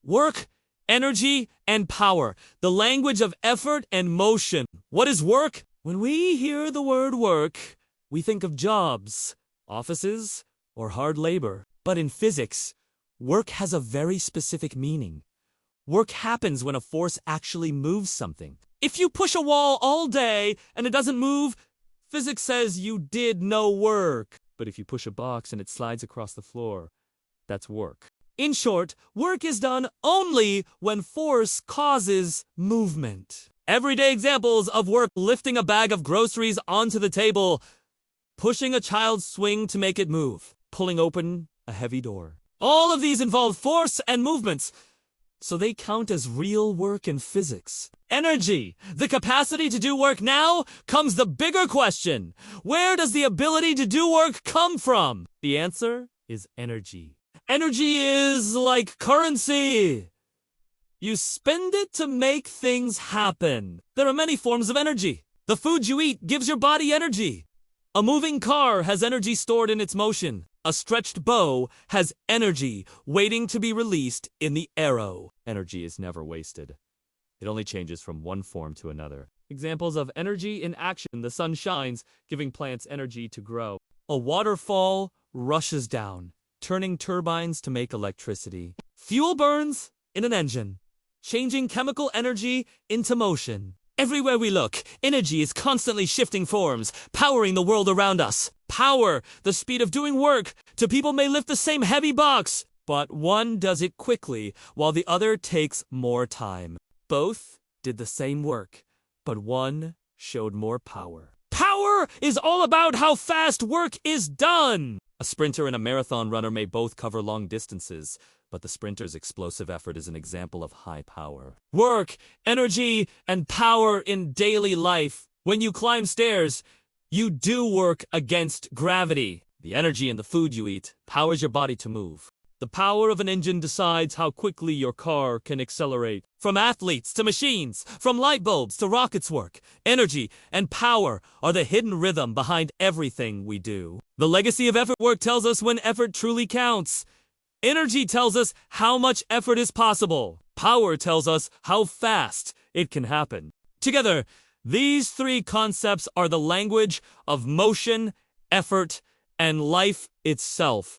Work, energy, and power. The language of effort and motion. What is work? When we hear the word work, we think of jobs, offices, or hard labor. But in physics, work has a very specific meaning. Work happens when a force actually moves something. If you push a wall all day and it doesn't move, physics says you did no work. But if you push a box and it slides across the floor, that's work. In short, work is done only when force causes movement. Everyday examples of work: lifting a bag of groceries onto the table, pushing a child's swing to make it move, pulling open a heavy door. All of these involve force and movements, so they count as real work in physics. Energy, the capacity to do work. Now comes the bigger question. Where does the ability to do work come from? The answer is energy. Energy is like currency. You spend it to make things happen. There are many forms of energy. The food you eat gives your body energy. A moving car has energy stored in its motion. A stretched bow has energy waiting to be released in the arrow. Energy is never wasted. It only changes from one form to another. Examples of energy in action: the sun shines, giving plants energy to grow. A waterfall rushes down, turning turbines to make electricity. Fuel burns in an engine, changing chemical energy into motion. Everywhere we look, energy is constantly shifting forms, powering the world around us. Power, the speed of doing work. Two people may lift the same heavy box, but one does it quickly while the other takes more time. Both did the same work, but one showed more power. Power is all about how fast work is done. A sprinter and a marathon runner may both cover long distances, but the sprinter's explosive effort is an example of high power. Work, energy, and power in daily life. When you climb stairs, you do work against gravity. The energy in the food you eat powers your body to move. The power of an engine decides how quickly your car can accelerate. From athletes to machines, from light bulbs to rockets work, energy and power are the hidden rhythm behind everything we do. The legacy of effort work tells us when effort truly counts. Energy tells us how much effort is possible. Power tells us how fast it can happen. Together, these three concepts are the language of motion, effort, and life itself.